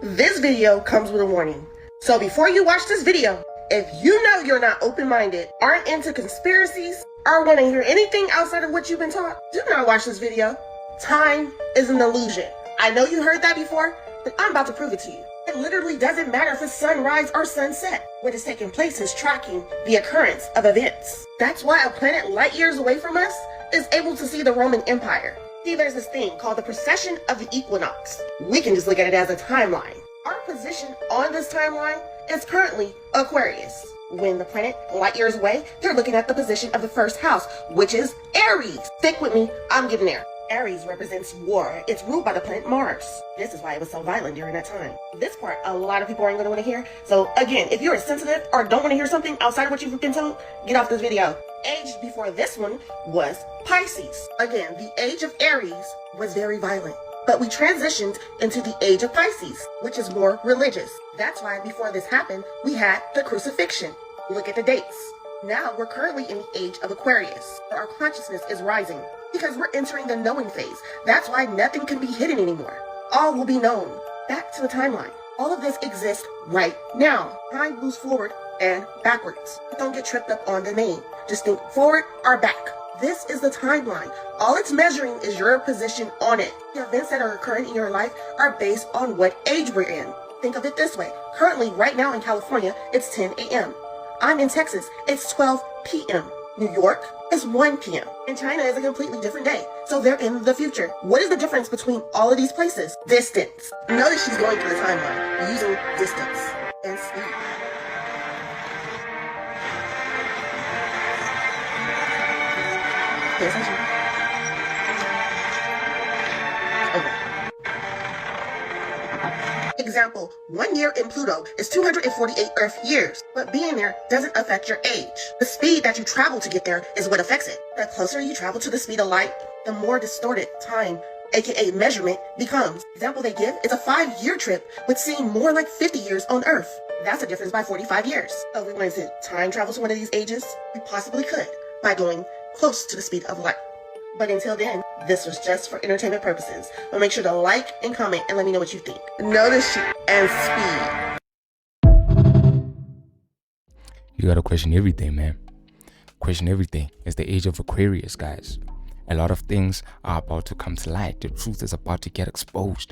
This video comes with a warning. So before you watch this video, if you know you're not open-minded, aren't into conspiracies, or want to hear anything outside of what you've been taught, do not watch this video. Time is an illusion. I know you heard that before, but I'm about to prove it to you. It literally doesn't matter if it's sunrise or sunset. What is taking place is tracking the occurrence of events. That's why a planet light years away from us is able to see the Roman Empire. See, there's this thing called the precession of the equinox. We can just look at it as a timeline. Our position on this timeline is currently Aquarius. When the planet light years away, they're looking at the position of the first house, which is Aries. Stick with me, I'm getting there. Aries represents war. It's ruled by the planet Mars. This is why it was so violent during that time. This part, a lot of people aren't going to want to hear. So again, if you're sensitive or don't want to hear something outside of what you've been told, get off this video. Age before this one was Pisces. Again, the age of Aries was very violent. But we transitioned into the age of Pisces, which is more religious. That's why before this happened, we had the crucifixion. Look at the dates. Now we're currently in the age of Aquarius. Our consciousness is rising because we're entering the knowing phase. That's why nothing can be hidden anymore. All will be known. Back to the timeline. All of this exists right now. Time moves forward and backwards. Don't get tripped up on the name. Just think forward or back. This is the timeline. All it's measuring is your position on it. The events that are occurring in your life are based on what age we're in. Think of it this way. Currently, right now in California, it's 10 a.m. I'm in Texas. It's 12 p.m. New York is 1 p.m. And China is a completely different day. So they're in the future. What is the difference between all of these places? Distance. Notice she's going through the timeline using distance and speed. Pay attention. Okay. Example, 1 year in Pluto is 248 Earth years, but being there doesn't affect your age. The speed that you travel to get there is what affects it. The closer you travel to the speed of light, the more distorted time, aka measurement, becomes. Example they give is a 5-year trip would seem more like 50 years on Earth. That's a difference by 45 years. So if we wanted to time travel to one of these ages, we possibly could by going close to the speed of light. But until then, this was just for entertainment purposes. But make sure to like and comment and let me know what you think. Notice and speed. You gotta question everything, man. Question everything. It's the age of Aquarius, guys. A lot of things are about to come to light. The truth is about to get exposed.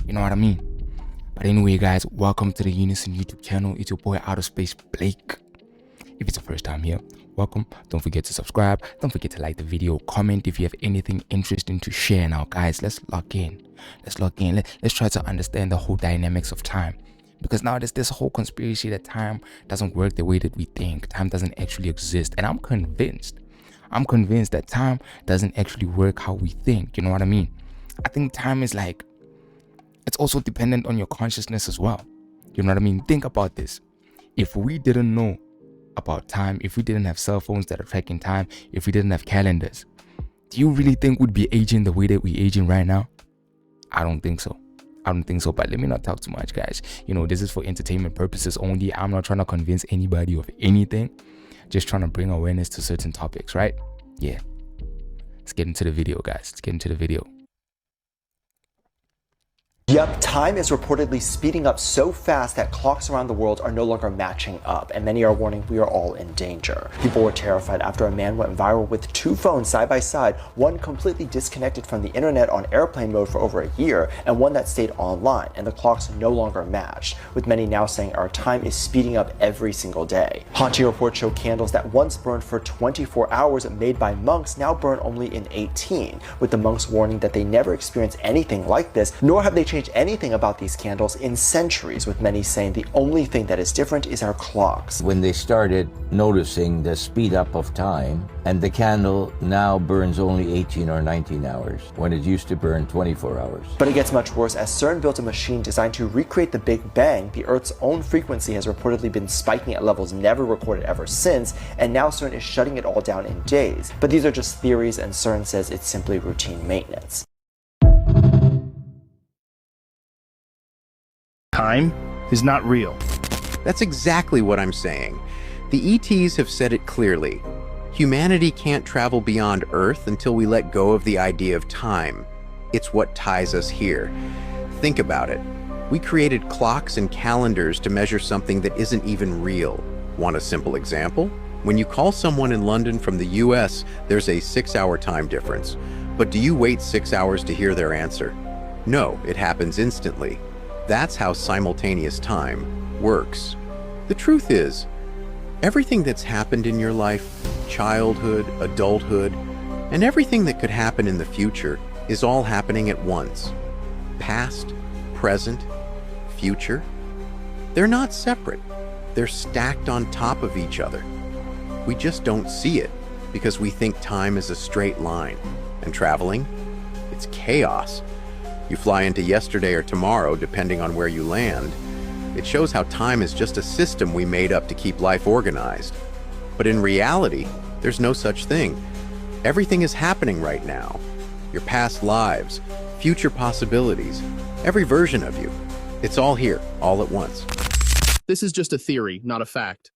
You know what I mean? But anyway, guys, welcome to the Unison YouTube channel. It's your boy Outer Space Blake. If it's the first time here, welcome. Don't forget to subscribe. Don't forget to like the video. Comment if you have anything interesting to share. Now, guys, let's lock in. Let's try to understand the whole dynamics of time. Because now there's this whole conspiracy that time doesn't work the way that we think. Time doesn't actually exist. And I'm convinced that time doesn't actually work how we think. You know what I mean? I think time is like, it's also dependent on your consciousness as well. You know what I mean? Think about this. If we didn't know about time, if we didn't have cell phones that are tracking time, if we didn't have calendars, do you really think we'd be aging the way that we're aging right now? I don't think so. But let me not talk too much, guys. You know, this is for entertainment purposes only. I'm not trying to convince anybody of anything, just trying to bring awareness to certain topics, right? Yeah, let's get into the video, guys. Let's get into the video. Yep, time is reportedly speeding up so fast that clocks around the world are no longer matching up, and many are warning we are all in danger. People were terrified after a man went viral with 2 phones side by side, one completely disconnected from the internet on airplane mode for over a year, and one that stayed online, and the clocks no longer matched, with many now saying our time is speeding up every single day. Haunting reports show candles that once burned for 24 hours made by monks now burn only in 18, with the monks warning that they never experienced anything like this, nor have they changed anything about these candles in centuries, with many saying the only thing that is different is our clocks. When they started noticing the speed up of time, and the candle now burns only 18 or 19 hours, when it used to burn 24 hours. But it gets much worse as CERN built a machine designed to recreate the Big Bang. The Earth's own frequency has reportedly been spiking at levels never recorded ever since, and now CERN is shutting it all down in days. But these are just theories, and CERN says it's simply routine maintenance. Time is not real. That's exactly what I'm saying. The ETs have said it clearly. Humanity can't travel beyond Earth until we let go of the idea of time. It's what ties us here. Think about it. We created clocks and calendars to measure something that isn't even real. Want a simple example? When you call someone in London from the US, there's a 6-hour time difference. But do you wait 6 hours to hear their answer? No, it happens instantly. That's how simultaneous time works. The truth is, everything that's happened in your life, childhood, adulthood, and everything that could happen in the future is all happening at once. Past, present, future. They're not separate. They're stacked on top of each other. We just don't see it because we think time is a straight line. And traveling? It's chaos. You fly into yesterday or tomorrow, depending on where you land. It shows how time is just a system we made up to keep life organized. But in reality, there's no such thing. Everything is happening right now. Your past lives, future possibilities, every version of you. It's all here, all at once. This is just a theory, not a fact.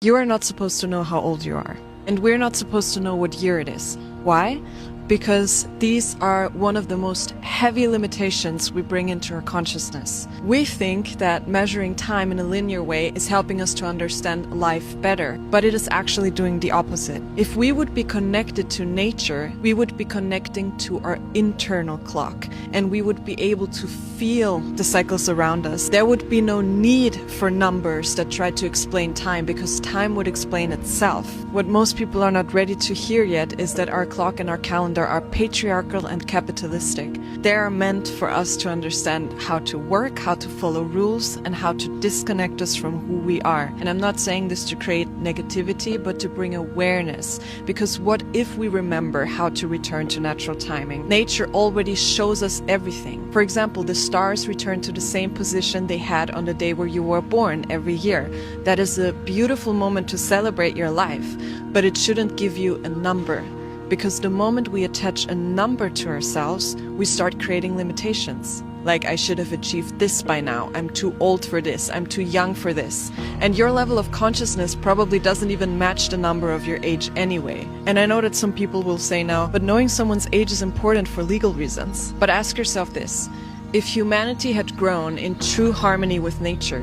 You are not supposed to know how old you are. And we're not supposed to know what year it is. Why? Because these are one of the most heavy limitations we bring into our consciousness. We think that measuring time in a linear way is helping us to understand life better, but it is actually doing the opposite. If we would be connected to nature, we would be connecting to our internal clock, and we would be able to feel the cycles around us. There would be no need for numbers that try to explain time, because time would explain itself. What most people are not ready to hear yet is that our clock and our calendar are patriarchal and capitalistic. They are meant for us to understand how to work, how to follow rules, and how to disconnect us from who we are. And I'm not saying this to create negativity, but to bring awareness. Because what if we remember how to return to natural timing? Nature already shows us everything. For example, the stars return to the same position they had on the day where you were born every year. That is a beautiful moment to celebrate your life, but it shouldn't give you a number. Because the moment we attach a number to ourselves, we start creating limitations. Like, I should have achieved this by now, I'm too old for this, I'm too young for this. And your level of consciousness probably doesn't even match the number of your age anyway. And I know that some people will say now, but knowing someone's age is important for legal reasons. But ask yourself this: if humanity had grown in true harmony with nature,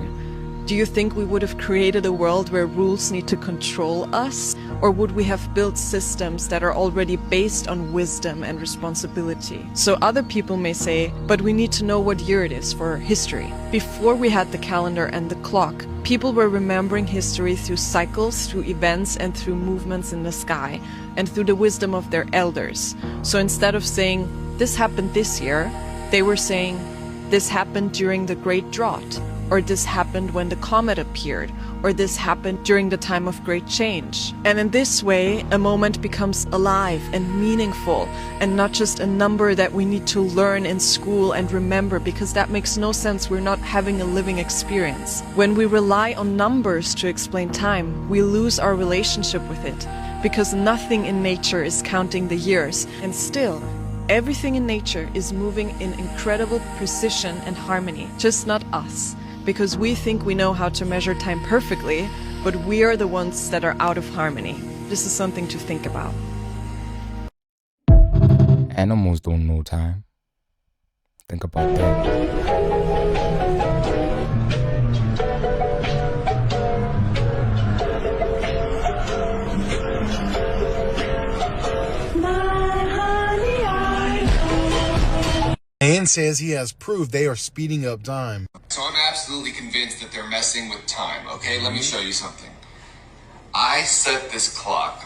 do you think we would have created a world where rules need to control us? Or would we have built systems that are already based on wisdom and responsibility? So other people may say, but we need to know what year it is for history. Before we had the calendar and the clock, people were remembering history through cycles, through events, and through movements in the sky, and through the wisdom of their elders. So instead of saying, this happened this year, they were saying, this happened during the Great Drought, or this happened when the comet appeared, or this happened during the time of great change. And in this way, a moment becomes alive and meaningful, and not just a number that we need to learn in school and remember, because that makes no sense. We're not having a living experience. When we rely on numbers to explain time, we lose our relationship with it, because nothing in nature is counting the years. And still, everything in nature is moving in incredible precision and harmony, just not us. Because we think we know how to measure time perfectly, but we are the ones that are out of harmony. This is something to think about. Animals don't know time. Think about that. And says he has proof they are speeding up time. So I'm absolutely convinced that they're messing with time, okay? Let me show you something. I set this clock.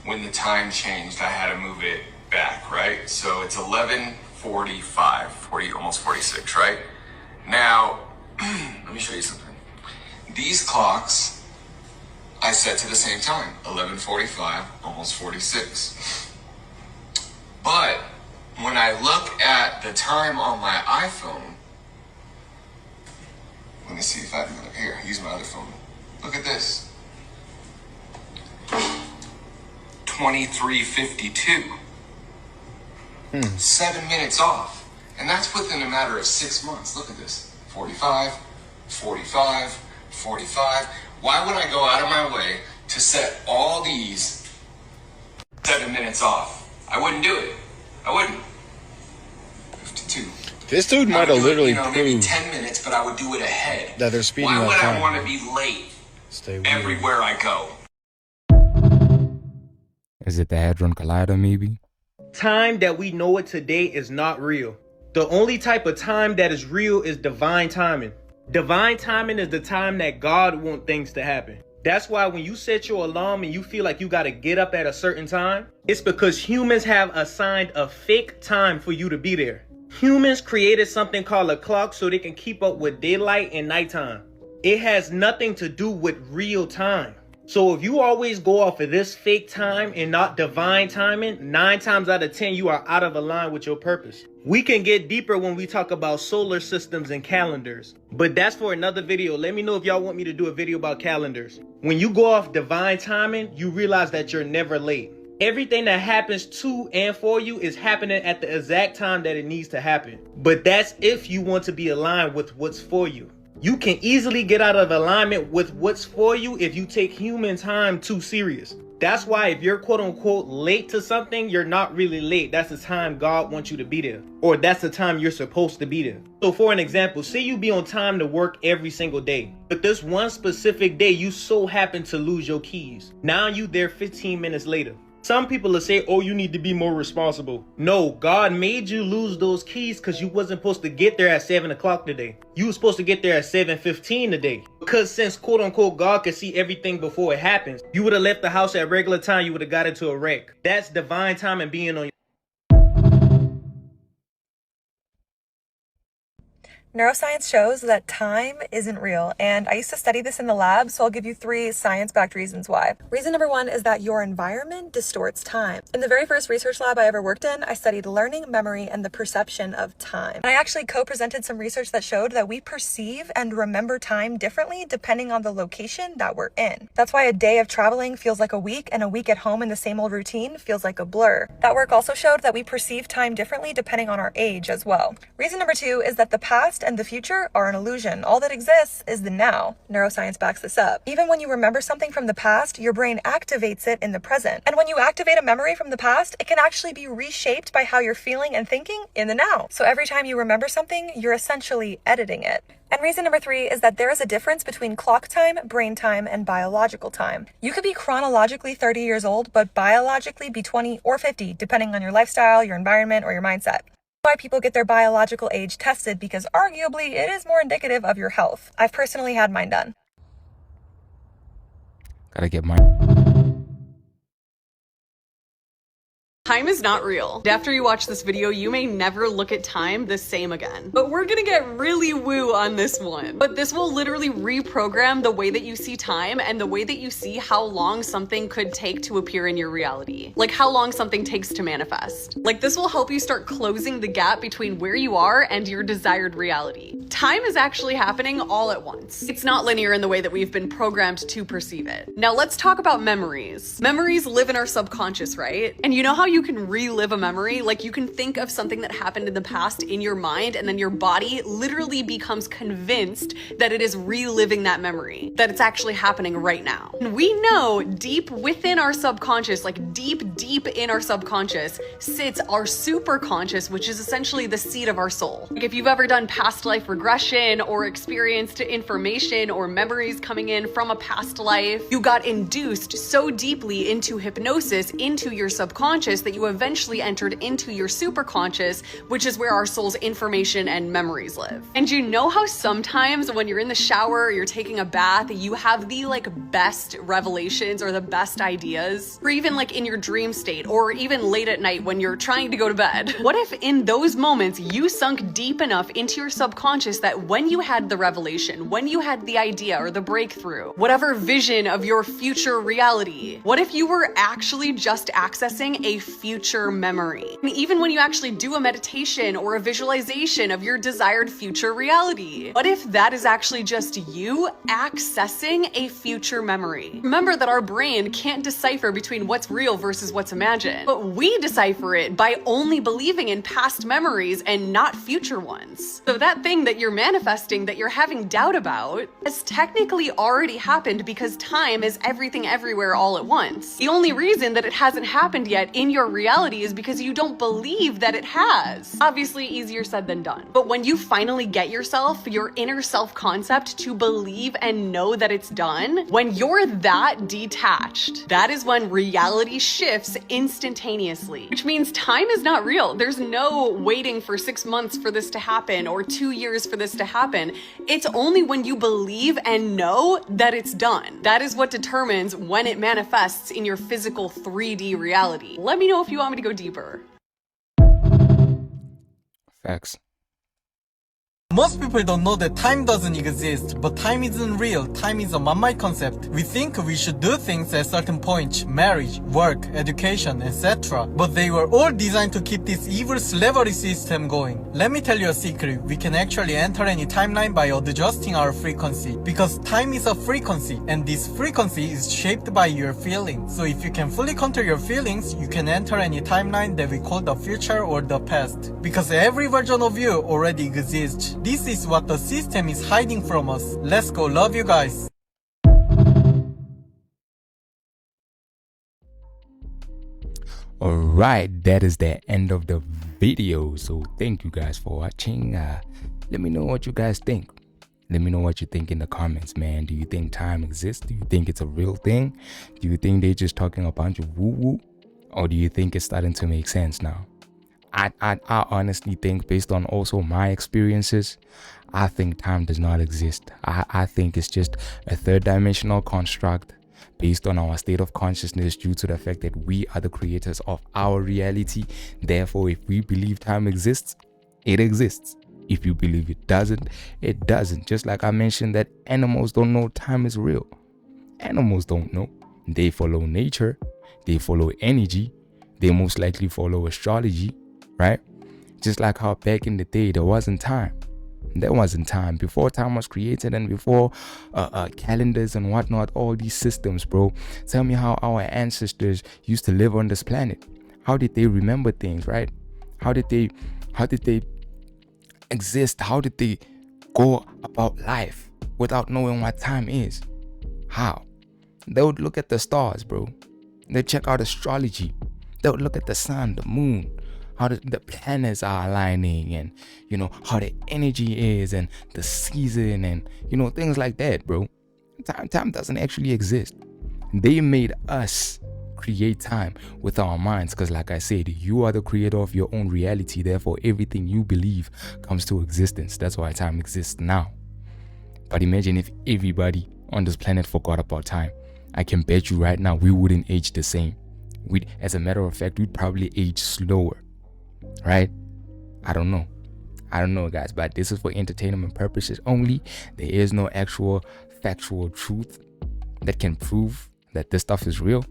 When the time changed, I had to move it back, right? So it's 11:45, almost 46, right? Now, let me show you something. These clocks, I set to the same time, 11:45, almost 46. But when I look at the time on my iPhone, let me see if I can look here, use my other phone. Look at this. 23:52. 7 minutes off. And that's within a matter of 6 months. Look at this. 45, 45, 45. Why would I go out of my way to set all these 7 minutes off? I wouldn't do it. I wouldn't. This dude I might would have do it, literally maybe proved 10 minutes, but I would do it ahead. that they're speeding Why up would time. I want to be late Stay weird. everywhere I go? Is it the Hadron Collider, maybe? Time that we know it today is not real. The only type of time that is real is divine timing. Divine timing is the time that God wants things to happen. That's why when you set your alarm and you feel like you got to get up at a certain time, it's because humans have assigned a fake time for you to be there. Humans created something called a clock so they can keep up with daylight and nighttime. It has nothing to do with real time. So if you always go off of this fake time and not divine timing, 9 times out of 10 you are out of line with your purpose. We can get deeper when we talk about solar systems and calendars, but that's for another video. Let me know if y'all want me to do a video about calendars. When you go off divine timing, you realize that you're never late. Everything that happens to and for you is happening at the exact time that it needs to happen. But that's if you want to be aligned with what's for you. You can easily get out of alignment with what's for you if you take human time too serious. That's why if you're quote unquote late to something, you're not really late. That's the time God wants you to be there. Or that's the time you're supposed to be there. So for an example, say you be on time to work every single day. But this one specific day, you so happen to lose your keys. Now you there 15 minutes later. Some people will say, oh, you need to be more responsible. No, God made you lose those keys because you wasn't supposed to get there at 7 o'clock today. You were supposed to get there at 7:15 today. Because since quote unquote God can see everything before it happens, you would have left the house at regular time, you would have got into a wreck. That's divine time and being on your... Neuroscience shows that time isn't real, and I used to study this in the lab, so I'll give you 3 science-backed reasons why. Reason number 1 is that your environment distorts time. In the very first research lab I ever worked in, I studied learning, memory, and the perception of time. And I actually co-presented some research that showed that we perceive and remember time differently depending on the location that we're in. That's why a day of traveling feels like a week, and a week at home in the same old routine feels like a blur. That work also showed that we perceive time differently depending on our age as well. Reason number 2 is that the past and the future are an illusion. All that exists is the now. Neuroscience backs this up. Even when you remember something from the past, your brain activates it in the present. And when you activate a memory from the past, it can actually be reshaped by how you're feeling and thinking in the now. So every time you remember something, you're essentially editing it. And reason number 3 is that there is a difference between clock time, brain time, and biological time. You could be chronologically 30 years old, but biologically be 20 or 50, depending on your lifestyle, your environment, or your mindset. Why people get their biological age tested, because arguably it is more indicative of your health. I've personally had mine done. Gotta get mine. Time is not real. After you watch this video, you may never look at time the same again. But we're gonna get really woo on this one. But this will literally reprogram the way that you see time and the way that you see how long something could take to appear in your reality. Like how long something takes to manifest. Like this will help you start closing the gap between where you are and your desired reality. Time is actually happening all at once. It's not linear in the way that we've been programmed to perceive it. Now let's talk about memories. Memories live in our subconscious, right? And you know how you can relive a memory? Like you can think of something that happened in the past in your mind, and then your body literally becomes convinced that it is reliving that memory, that it's actually happening right now. And we know deep within our subconscious, like deep in our subconscious, sits our superconscious, which is essentially the seat of our soul. Like if you've ever done past life regression or experienced information or memories coming in from a past life, you got induced so deeply into hypnosis, into your subconscious, that you eventually entered into your superconscious, which is where our soul's information and memories live. And you know how sometimes when you're in the shower or you're taking a bath, you have the best revelations or the best ideas, or even in your dream state, or even late at night when you're trying to go to bed. What if in those moments you sunk deep enough into your subconscious that when you had the revelation, when you had the idea or the breakthrough, whatever vision of your future reality, what if you were actually just accessing a future memory? And even when you actually do a meditation or a visualization of your desired future reality, what if that is actually just you accessing a future memory? Remember that our brain can't decipher between what's real versus what's imagined, but we decipher it by only believing in past memories and not future ones. So that thing that you're manifesting, that you're having doubt about, has technically already happened, because time is everything everywhere all at once. The only reason that it hasn't happened yet in your your reality is because you don't believe that it has. Obviously, easier said than done. But when you finally get yourself, your inner self concept to believe and know that it's done, when you're that detached, that is when reality shifts instantaneously, which means time is not real. There's no waiting for 6 months for this to happen or 2 years for this to happen. It's only when you believe and know that it's done. That is what determines when it manifests in your physical 3D reality. Let me know if you want me to go deeper. Facts. Most people don't know that time doesn't exist, but time isn't real. Time is a man-made concept. We think we should do things at certain points, marriage, work, education, etc. But they were all designed to keep this evil slavery system going. Let me tell you a secret. We can actually enter any timeline by adjusting our frequency. Because time is a frequency, and this frequency is shaped by your feelings. So if you can fully control your feelings, you can enter any timeline that we call the future or the past. Because every version of you already exists. This is what the system is hiding from us. Let's go. Love you guys. Alright, that is the end of the video. So thank you guys for watching. Let me know what you guys think. Let me know what you think in the comments, man. Do you think time exists? Do you think it's a real thing? Do you think they're just talking a bunch of woo-woo? Or do you think it's starting to make sense now? I honestly think, based on also my experiences, I think time does not exist. I think it's just a third dimensional construct based on our state of consciousness, due to the fact that we are the creators of our reality. Therefore, if we believe time exists, it exists. If you believe it doesn't, it doesn't. Just like I mentioned that animals don't know time is real. Animals don't know. They follow nature. They follow energy. They most likely follow astrology. Right? Just like how back in the day there wasn't time. There wasn't time. Before time was created and before calendars and whatnot, all these systems, bro. Tell me how our ancestors used to live on this planet. How did they remember things, right? How did they exist? How did they go about life without knowing what time is? How? They would look at the stars, bro. They'd check out astrology. They would look at the sun, the moon, how the planets are aligning, and how the energy is, and the season, and things like that, bro. Time doesn't actually exist. They made us create time with our minds, because like I said, you are the creator of your own reality. Therefore, everything you believe comes to existence. That's why time exists now. But imagine if everybody on this planet forgot about time. I can bet you right now we wouldn't age the same. As a matter of fact, we'd probably age slower. Right? I don't know, guys, but this is for entertainment purposes only. There is no actual factual truth that can prove that this stuff is real.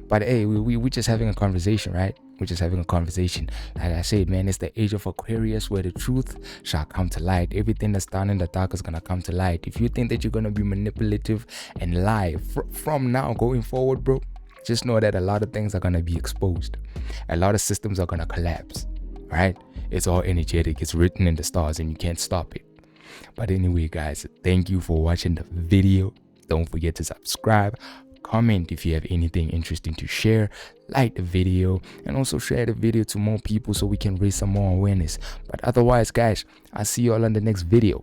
But hey, we're just having a conversation, right? We're just having a conversation. Like I said, man, it's the age of Aquarius, where the truth shall come to light. Everything that's done in the dark is gonna come to light. If you think that you're gonna be manipulative and lie from now going forward, bro, just know that a lot of things are gonna be exposed. A lot of systems are gonna collapse. Right? It's all energetic. It's written in the stars and you can't stop it. But anyway, guys, thank you for watching the video. Don't forget to subscribe, comment if you have anything interesting to share, like the video, and also share the video to more people so we can raise some more awareness. But otherwise, guys, I'll see you all on the next video.